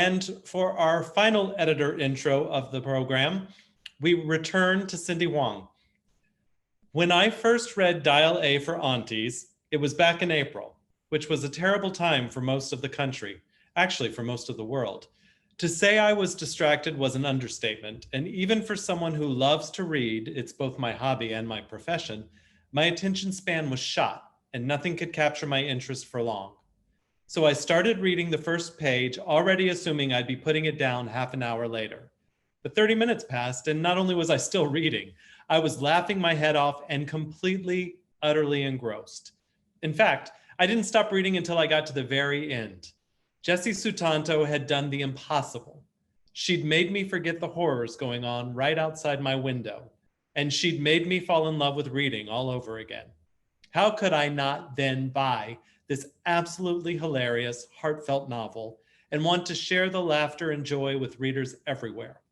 And for our final editor intro of the program, we return to Cindy Wong. When I first read Dial A for Aunties, it was back in April, which was a terrible time for most of the country, actually for most of the world. To say I was distracted was an understatement, and even for someone who loves to read, it's both my hobby and my profession, my attention span was shot, and nothing could capture my interest for long. So I started reading the first page, already assuming I'd be putting it down half an hour later. But 30 minutes passed, and not only was I still reading, I was laughing my head off and completely, utterly engrossed. In fact, I didn't stop reading until I got to the very end. Jessie Sutanto had done the impossible. She'd made me forget the horrors going on right outside my window, and she'd made me fall in love with reading all over again. How could I not then buy this absolutely hilarious, heartfelt novel and want to share the laughter and joy with readers everywhere?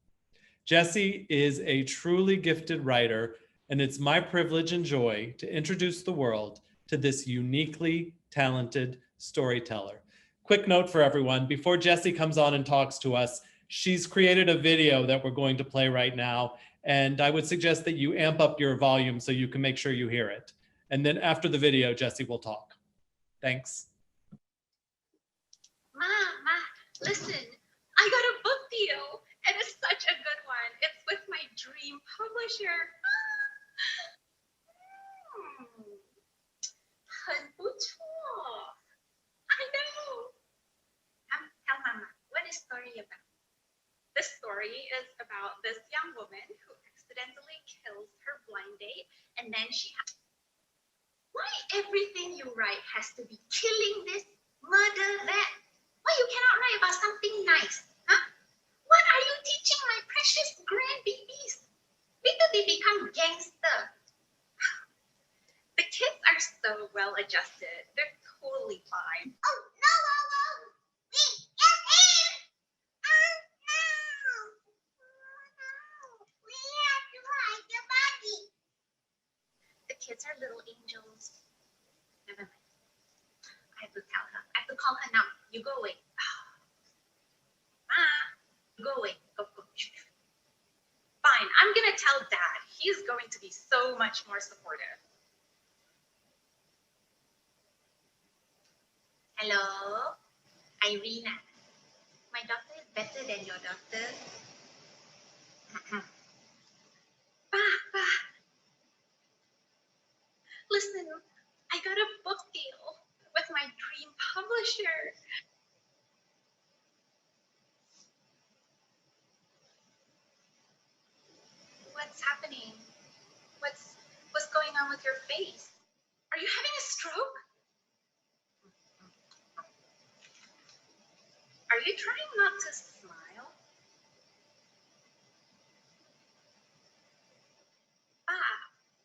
Jessie is a truly gifted writer, and it's my privilege and joy to introduce the world to this uniquely talented storyteller. Quick note for everyone, before Jessie comes on and talks to us, she's created a video that we're going to play right now, and I would suggest that you amp up your volume so you can make sure you hear it. And then after the video, Jessie will talk. Thanks. Ma, listen, I got a book deal, and it's such a good one. It's with my dream publisher. I know. Tell Mama, what is the story about? The story is about this young woman who accidentally kills her blind date, and then Why everything you write has to be killing this, murder that? Why you cannot write about something nice? Huh? What are you teaching my precious grandbabies? Wait till they become gangster. The kids are so well adjusted. They're totally fine. Oh, no. Wait, get in! Oh, no. We have to hide the body. The kids are little angels. Never mind. I have to tell her. I have to call her now. You go away. Ma, go away. Go. Fine, I'm gonna tell Dad. He's going to be so much more supportive. Hello, Irina. My doctor is better than your doctor. Pa. Listen, I got a book deal with my dream publisher. What's happening? What's going on with your face? Are you having a stroke? Are you trying not to smile?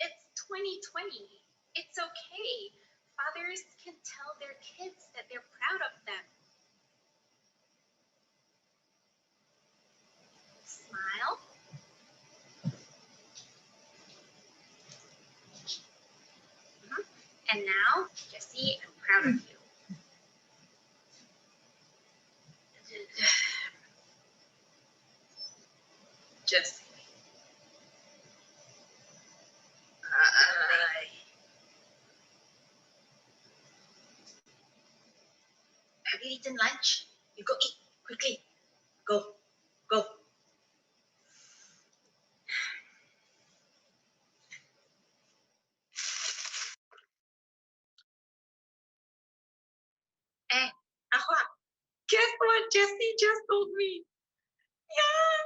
It's 2020. It's okay. Fathers can tell their kids that they're proud of them. Smile. And now, Jessie, I'm proud of you. Jessie. Have you eaten lunch? You go eat quickly. Go. Hey, Ahua, guess what Jessie just told me? Yeah,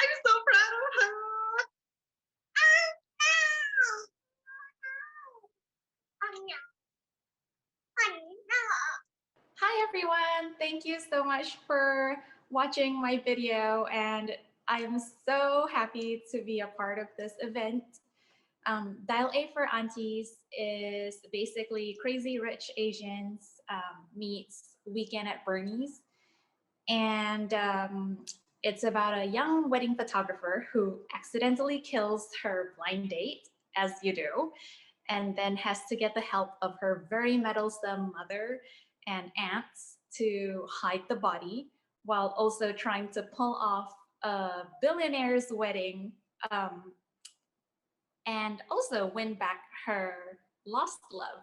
I'm so proud of her. Hi everyone, thank you so much for watching my video, and I am so happy to be a part of this event. Dial A for Aunties is basically Crazy Rich Asians meets Weekend at Bernie's, and it's about a young wedding photographer who accidentally kills her blind date, as you do, and then has to get the help of her very meddlesome mother and aunts to hide the body while also trying to pull off a billionaire's wedding, and also win back her lost love.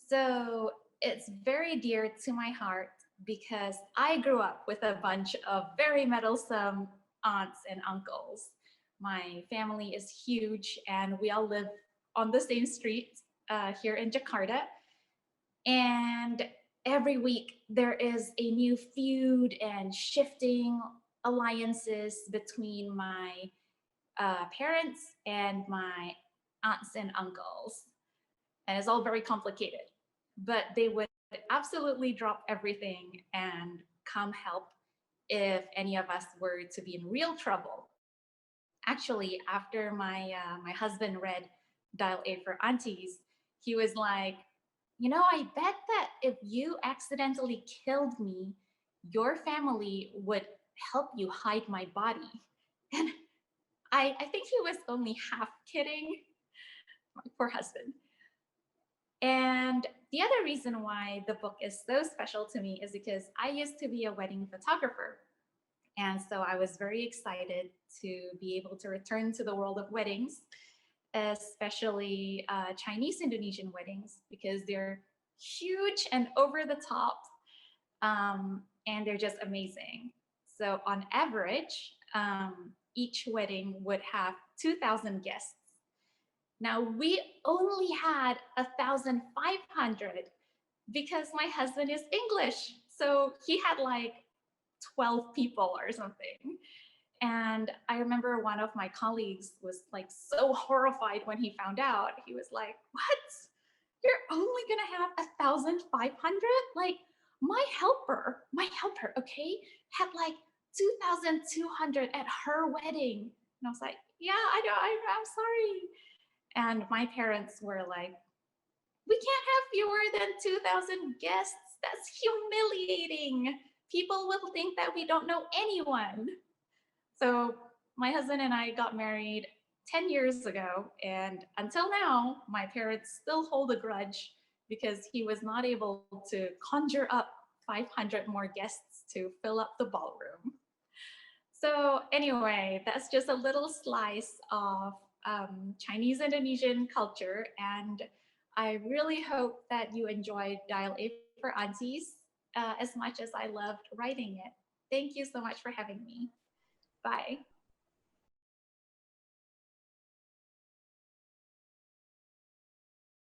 So it's very dear to my heart because I grew up with a bunch of very meddlesome aunts and uncles. My family is huge and we all live on the same street here in Jakarta. And every week there is a new feud and shifting alliances between my parents and my aunts and uncles. And it's all very complicated. But they would absolutely drop everything and come help if any of us were to be in real trouble. Actually, after my husband read Dial A for Aunties, he was like, you know, I bet that if you accidentally killed me, your family would help you hide my body. And I think he was only half kidding, my poor husband. And the other reason why the book is so special to me is because I used to be a wedding photographer. And so I was very excited to be able to return to the world of weddings, especially Chinese Indonesian weddings, because they're huge and over the top, and they're just amazing. So on average, each wedding would have 2,000 guests. Now we only had 1,500 because my husband is English. So he had like 12 people or something. And I remember one of my colleagues was like so horrified when he found out. He was like, what? You're only gonna have 1,500? Like my helper, okay, had like 2,200 at her wedding. And I was like, yeah, I know, I'm sorry. And my parents were like, we can't have fewer than 2,000 guests. That's humiliating. People will think that we don't know anyone. So my husband and I got married 10 years ago. And until now, my parents still hold a grudge because he was not able to conjure up 500 more guests to fill up the ballroom. So anyway, that's just a little slice of Chinese Indonesian culture. And I really hope that you enjoyed Dial A for Aunties as much as I loved writing it. Thank you so much for having me. Bye.